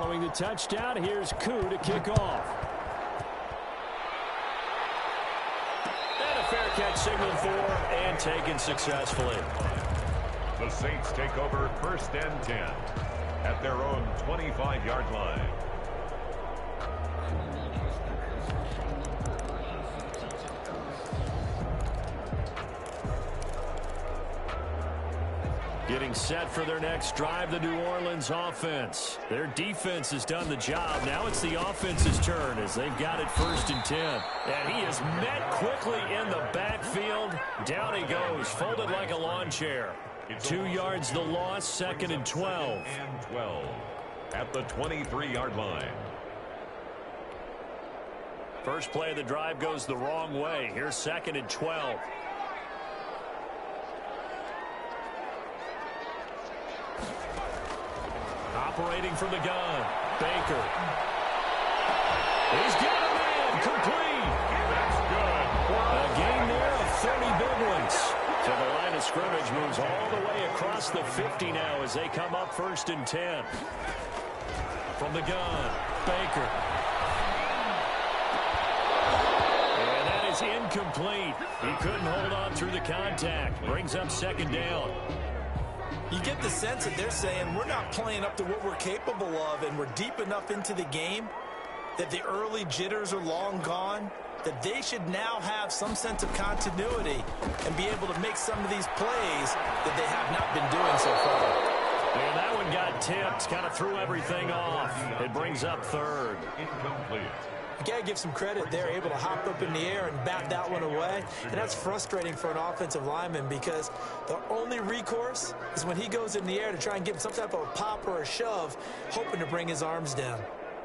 Following the touchdown, here's Koo to kick off. And a fair catch signaled for and taken successfully. The Saints take over 1st and 10 at their own 25-yard line. Getting set for their next drive, the New Orleans offense. Their defense has done the job. Now it's the offense's turn as they've got it 1st and 10. And he is met quickly in the backfield. Down he goes, folded like a lawn chair. 2 yards the loss, 2nd and 12. And 12 at the 23-yard line. First play of the drive goes the wrong way. Here's 2nd and 12. Operating from the gun, Baker. He's got him in, complete. That's good. A gain there of 30 big ones. So the line of scrimmage moves all the way across the 50 now as they come up 1st and 10. From the gun, Baker. And that is incomplete. He couldn't hold on through the contact. Brings up 2nd down. You get the sense that they're saying we're not playing up to what we're capable of, and we're deep enough into the game that the early jitters are long gone, that they should now have some sense of continuity and be able to make some of these plays that they have not been doing so far. And that one got tipped, kind of threw everything off. It brings up 3rd. Incomplete. You got to give some credit. They're able to hop up in the air and bat that one away. And that's frustrating for an offensive lineman because the only recourse is when he goes in the air to try and give some type of a pop or a shove, hoping to bring his arms down.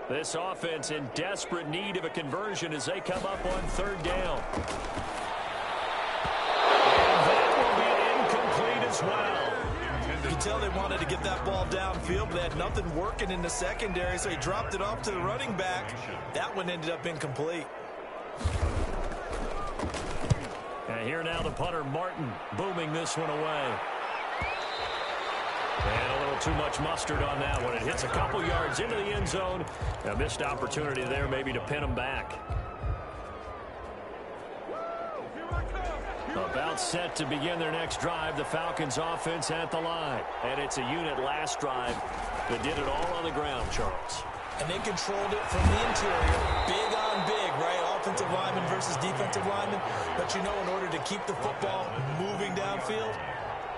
This offense in desperate need of a conversion as they come up on 3rd down. And that will be incomplete as well. You can tell they wanted to get that ball downfield, but they had nothing working in the secondary, so he dropped it off to the running back. That one ended up incomplete. And here now the punter, Martin, booming this one away. And a little too much mustard on that one. It hits a couple yards into the end zone. A missed opportunity there maybe to pin him back. About set to begin their next drive. The Falcons offense at the line. And it's a unit last drive that did it all on the ground, Charles. And they controlled it from the interior. Big on big, right? Offensive lineman versus defensive lineman. But you know, in order to keep the football moving downfield,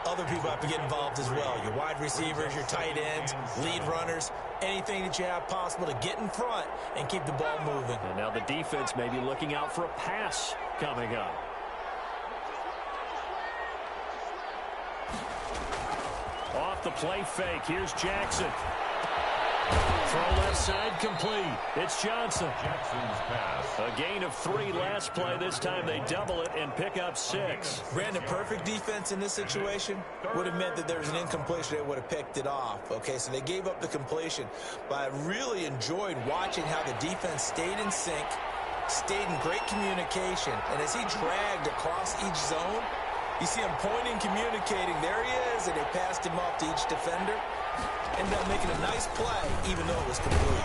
other people have to get involved as well. Your wide receivers, your tight ends, lead runners, anything that you have possible to get in front and keep the ball moving. And now the defense may be looking out for a pass coming up. Off the play fake. Here's Jackson. Throw left side complete. It's Johnson. Jackson's pass. A gain of 3 last play. This time they double it and pick up 6. Brandon, perfect defense in this situation would have meant that there was an incompletion. They would have picked it off. Okay, so they gave up the completion. But I really enjoyed watching how the defense stayed in sync, stayed in great communication. And as he dragged across each zone, you see him pointing, communicating. There he is, and they passed him off to each defender. Ended up making a nice play, even though it was complete.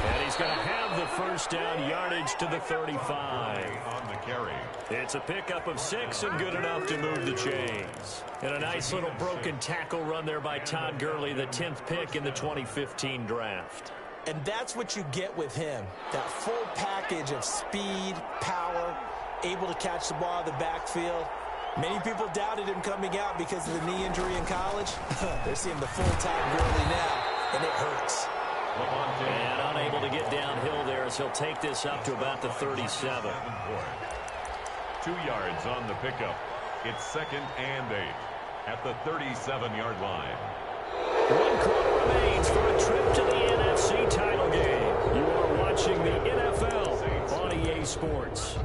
And he's going to have the 1st down, yardage to the 35. On the carry. It's a pickup of 6 and good enough to move the chains. And a nice little broken tackle run there by Todd Gurley, the 10th pick in the 2015 draft. And that's what you get with him, that full package of speed, power, able to catch the ball out of the backfield. Many people doubted him coming out because of the knee injury in college. They're seeing the full Todd Gurley now, and it hurts. And unable to get downhill there as he'll take this up to about the 37. 2 yards on the pickup. It's 2nd and 8 at the 37-yard line. 1 quarter remains for a trip to the NFC title game. You are watching the NFL on EA Sports.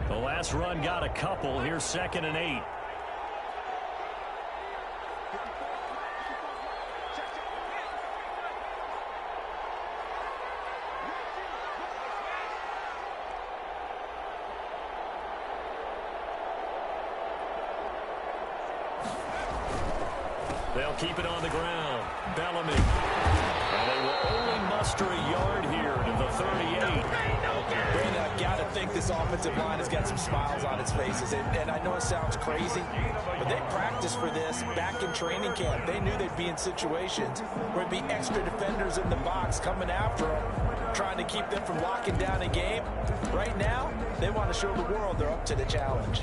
The last run got a couple. Here's 2nd and 8. They'll keep it on the ground. Bellamy. And they will only muster a yard here to the 38. Brandon, I've got to think this offensive line has got some smiles on its faces. And I know it sounds crazy, but they practiced for this back in training camp. They knew they'd be in situations where it'd be extra defenders in the box coming after them, trying to keep them from locking down a game. Right now, they want to show the world they're up to the challenge.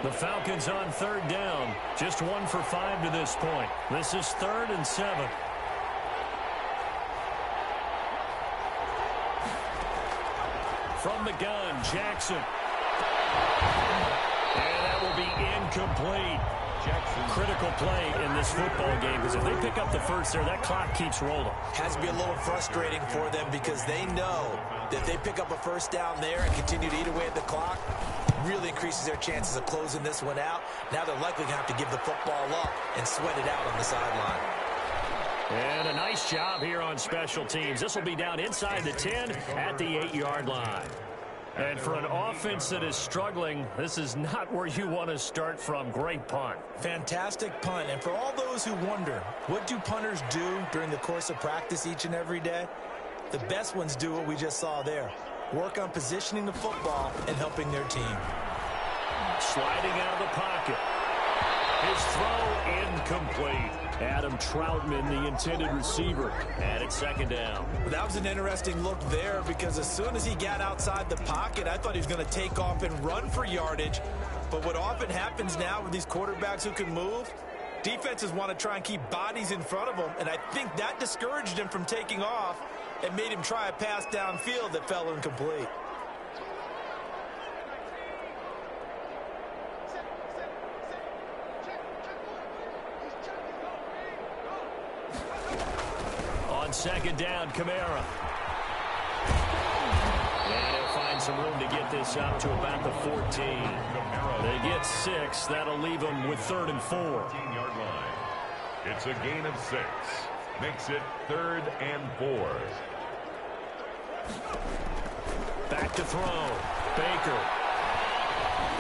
The Falcons on third down. Just 1 for 5 to this point. This is 3rd and 7. From the gun, Jackson. And that will be incomplete. Jackson. Critical play in this football game, because if they pick up the first there, that clock keeps rolling. Has to be a little frustrating for them because they know that if they pick up a first down there and continue to eat away at the clock, really increases their chances of closing this one out. Now they're likely going to have to give the football up and sweat it out on the sideline. And a nice job here on special teams. This will be down inside the 10 at the 8-yard line. And for an offense that is struggling, this is not where you want to start from. Great punt. Fantastic punt. And for all those who wonder, what do punters do during the course of practice each and every day? The best ones do what we just saw there. Work on positioning the football and helping their team. Sliding out of the pocket. His throw incomplete. Adam Troutman, the intended receiver, and it's 2nd down. That was an interesting look there because as soon as he got outside the pocket, I thought he was going to take off and run for yardage. But what often happens now with these quarterbacks who can move, defenses want to try and keep bodies in front of them, and I think that discouraged him from taking off and made him try a pass downfield that fell incomplete. On 2nd down, Kamara. And he'll find some room to get this up to about the 14. They get 6. That'll leave them with 3rd and 4. 14-yard line. It's a gain of 6. Makes it 3rd and 4. Back to throw. Baker.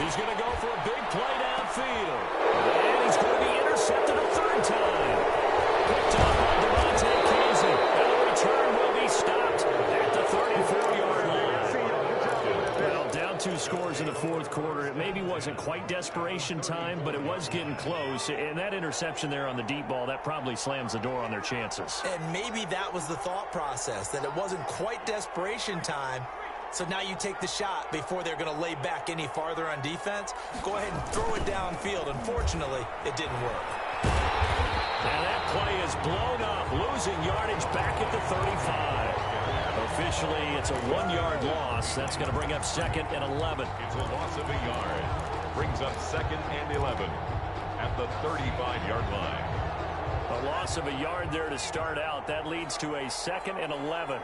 He's going to go for a big play downfield. And he's going to be intercepted a 3rd time. Picked up on Devontae Casey. And the return will be stopped at the 34-yard line. Well, down 2 scores in the 4th quarter. It maybe wasn't quite desperation time, but it was getting close. And that interception there on the deep ball, that probably slams the door on their chances. And maybe that was the thought process, that it wasn't quite desperation time. So now you take the shot before they're going to lay back any farther on defense. Go ahead and throw it downfield. Unfortunately, it didn't work. And that play is blown up, losing yardage back at the 35. Officially, it's a 1-yard loss. That's going to bring up 2nd and 11. It's a loss of a yard. Brings up 2nd and 11 at the 35-yard line. A loss of a yard there to start out. That leads to a 2nd and 11.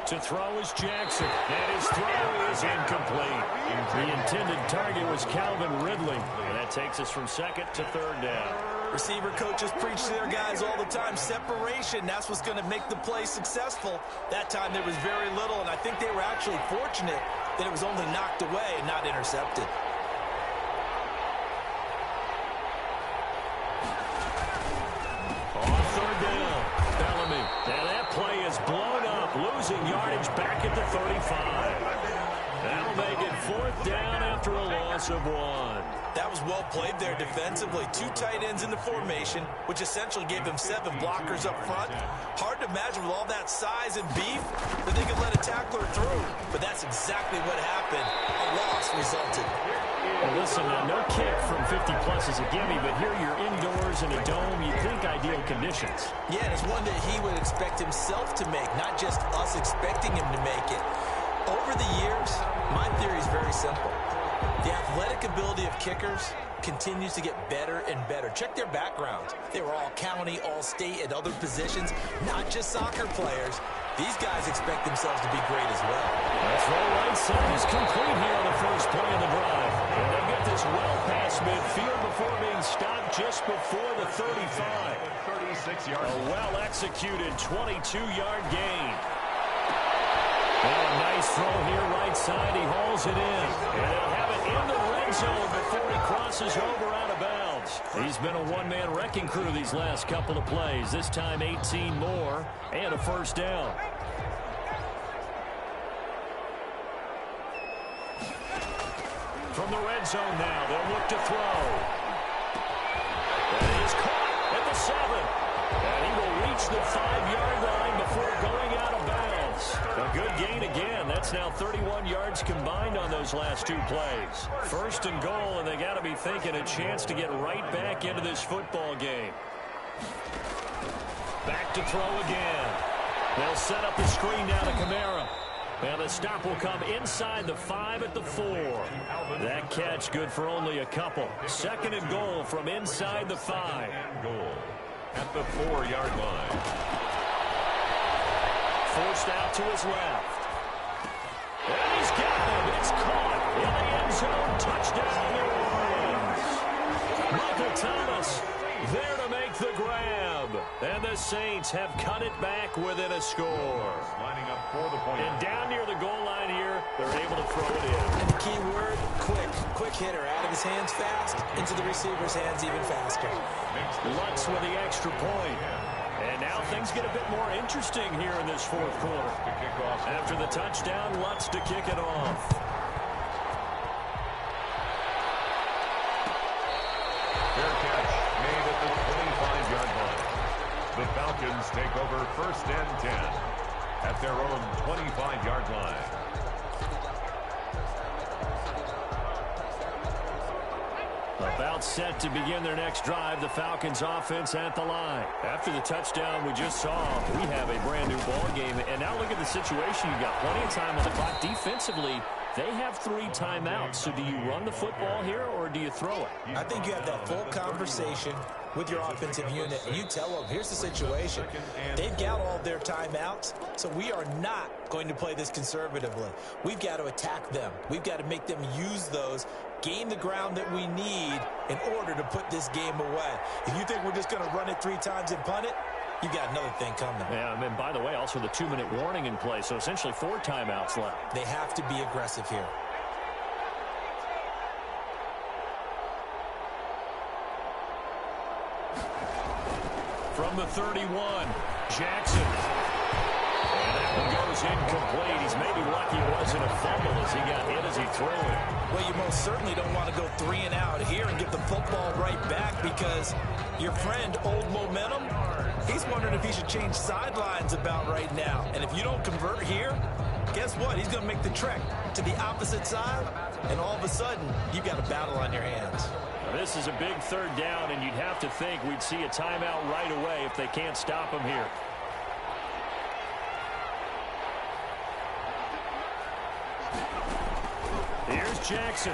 To throw is Jackson, and his throw is incomplete. The intended target was Calvin Ridley, and that takes us from 2nd to 3rd down. Receiver coaches preach to their guys all the time. Separation, that's what's going to make the play successful. That time there was very little, and I think they were actually fortunate that it was only knocked away and not intercepted. On 3rd down, Bellamy, and that play is blown up, losing yardage back at the 35. That'll make it 4th down after a loss of 1. That was well played there defensively. 2 tight ends in the formation, which essentially gave them 7 blockers up front. Hard to imagine with all that size and beef that they could let a tackler through. But that's exactly what happened. A loss resulted. Well, listen, no kick from 50-plus is a gimme, but here you're indoors in a dome. You'd think ideal conditions. Yeah, and it's one that he would expect himself to make, not just us expecting him to make it. Over the years, my theory is very simple. The athletic ability of kickers continues to get better and better. Check their backgrounds. They were all county, all state, at other positions, not just soccer players. these guys expect themselves to be great as well. That throw right side is complete here on the first play of the drive. And they get this well past midfield before being stopped just before the 35. 36 yards. A well-executed 22-yard gain. And a nice throw here right side. He hauls it in. And they'll have it in the red zone before he crosses over out of bounds. He's been a one-man wrecking crew these last couple of plays. This time 18 more and a first down. From the red zone now, they'll look to throw. And he's caught at the 7. And he will reach the 5-yard line before going out of bounds. A good gain again. That's now 31 yards combined on those last two plays. First and goal, and they got to be thinking a chance to get right back into this football game. Back to throw again. They'll set up the screen now to Kamara. And the stop will come inside the 5 at the 4. That catch good for only a couple. Second and goal from inside the 5. Goal at the 4-yard line. Forced out to his left. And he's got him. It's caught in the end zone. Touchdown, New Orleans. Michael Thomas there to make the grab. And the Saints have cut it back within a score. Lining up for the point. And down near the goal line here, they're able to throw it in. And the key word, quick. Quick hitter. Out of his hands fast, into the receiver's hands even faster. Lutz with the extra point. And now things get a bit more interesting here in this fourth quarter. After the touchdown, Lutz to kick it off. Fair catch made at the 25-yard line. The Falcons take over first and 10 at their own 25-yard line. About set to begin their next drive, the Falcons offense at the line. After the touchdown we just saw, we have a brand new ball game. And now look at the situation. You've got plenty of time on the clock. Defensively, they have 3 timeouts. So do you run the football here or do you throw it? I think you have that full conversation with your offensive unit, and you tell them, here's the situation. They've got all their timeouts, so we are not going to play this conservatively. We've got to attack them. We've got to make them use those, gain the ground that we need in order to put this game away. If you think we're just going to run it 3 times and punt it, you got another thing coming. Yeah, and by the way, also the 2-minute warning in play, so essentially 4 timeouts left. They have to be aggressive here. From the 31, Jackson. And that one goes incomplete. He's maybe lucky it wasn't a fumble as he got hit as he threw it. Well, you most certainly don't want to go 3 and out here and get the football right back because your friend, Old Momentum, he's wondering if he should change sidelines about right now. And if you don't convert here, guess what? He's going to make the trek to the opposite side, and all of a sudden, you've got a battle on your hands. This is a big 3rd down, and you'd have to think we'd see a timeout right away if they can't stop him here. Here's Jackson.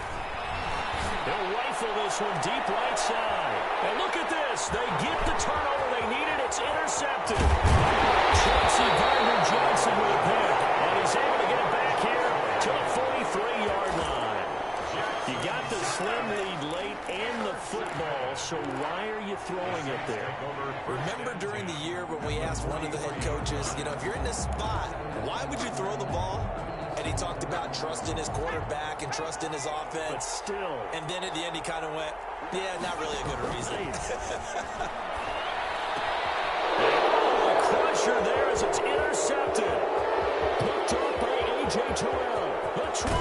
He'll rifle this one deep right side. And look at this. They get the turnover they needed. It's intercepted. Chauncey Gardner-Johnson with a pick. And he's able to get it back here to the 43-yard line. You got the slim lead late and the football, so why are you throwing it there? Remember during the year when we asked one of the head coaches, you know, if you're in this spot, why would you throw the ball? And he talked about trusting his quarterback and trusting his offense. But still. And then at the end he kind of went, yeah, not really a good reason. A crusher there as it's intercepted. Picked up by A.J. Terrell. The 20.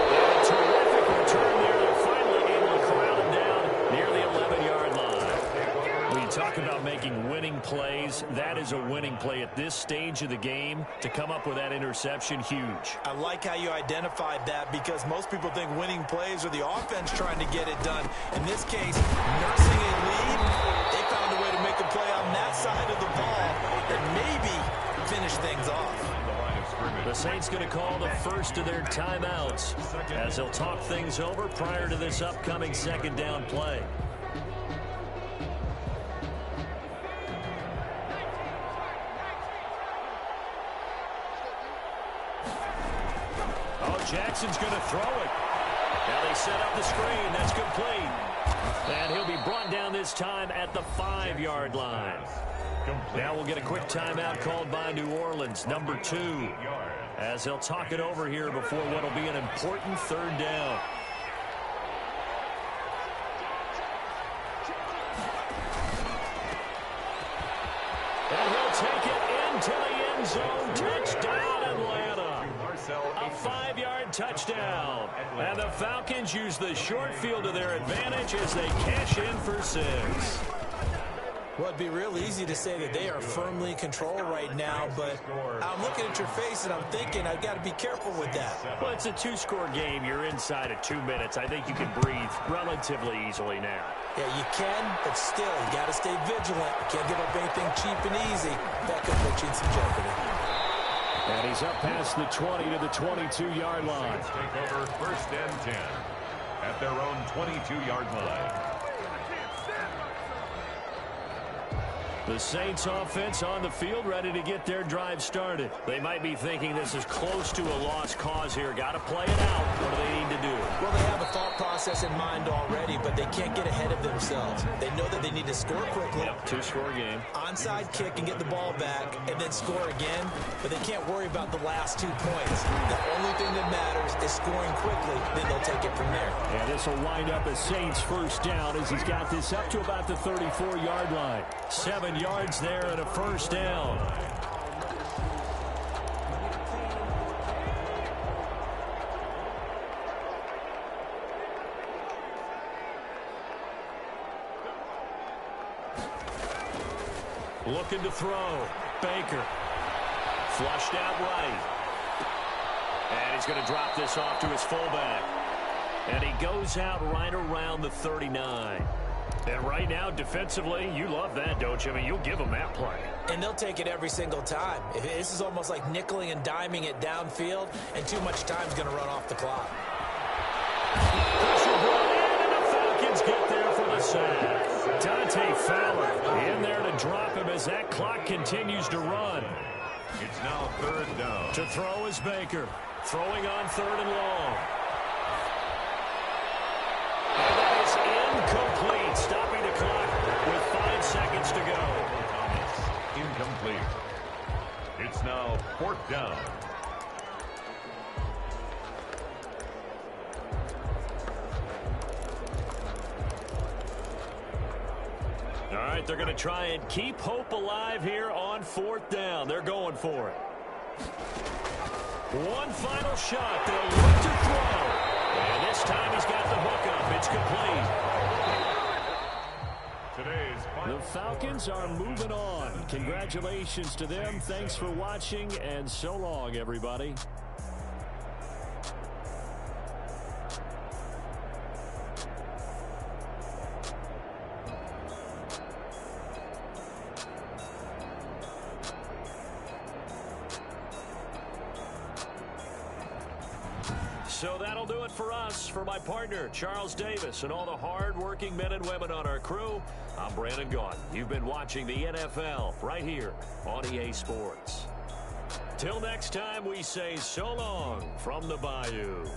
And a terrific return there. They're finally able to corral him down near the 11-yard line. When you talk about making winning plays, that is a winning play at this stage of the game. To come up with that interception, huge. I like how you identified that because most people think winning plays are the offense trying to get it done. In this case, nursing a lead, they found a way to make a play on that side of the ball and maybe finish things off. The Saints going to call the first of their timeouts as they'll talk things over prior to this upcoming 2nd down play. Jackson's going to throw it. Now they set up the screen. That's complete. And he'll be brought down this time at the 5-yard line. Now we'll get a quick timeout called by New Orleans, number 2, as they'll talk it over here before what will be an important 3rd down. And he'll take it into the end zone. Touchdown, Atlanta. A 5-yard touchdown. And the Falcons use the short field to their advantage as they cash in for 6. Well, it'd be real easy to say that they are firmly in control right now, but I'm looking at your face and I'm thinking I've got to be careful with that. Well, it's a 2-score game. You're inside of 2 minutes. I think you can breathe relatively easily now. Yeah, you can, but still, you got to stay vigilant. You can't give up anything cheap and easy. That could put you in some jeopardy. And he's up past the 20 to the 22-yard line. Take over 1st and 10 at their own 22-yard line. The Saints offense on the field, ready to get their drive started. They might be thinking this is close to a lost cause here. Got to play it out. What do they need to do? Well, they have a thought process in mind already, but they can't get ahead of themselves. They know that they need to score quickly. Yep, 2-score game. Onside kick and get the ball back and then score again, but they can't worry about the last 2 points. The only thing that matters is scoring quickly, then they'll take it from there. And this will wind up a Saints 1st down as he's got this up to about the 34-yard line. 7 yards there and a 1st down. Looking to throw. Baker. Flushed out right. And he's going to drop this off to his fullback. And he goes out right around the 39. And right now, defensively, you love that, don't you? I mean, you'll give them that play. And they'll take it every single time. This is almost like nickeling and diming it downfield, and too much time's going to run off the clock. Pressure brought in, and the Falcons get there for the sack. Dante Fowler in there to drop him as that clock continues to run. It's now 3rd down. To throw is Baker. Throwing on 3rd and long. And that is incomplete. Stopping the clock with 5 seconds to go. Incomplete. It's now 4th down. All right, they're going to try and keep hope alive here on 4th down. They're going for it. One final shot. They'll look to throw. And this time he's got the hook up. It's complete. The Falcons are moving on. Congratulations to them. Thanks for watching, and so long, everybody. So that'll do it for us. For my partner, Charles Davis, and all the hard-working men and women on our crew, I'm Brandon Gaudin. You've been watching the NFL right here on EA Sports. Till next time, we say so long from the Bayou.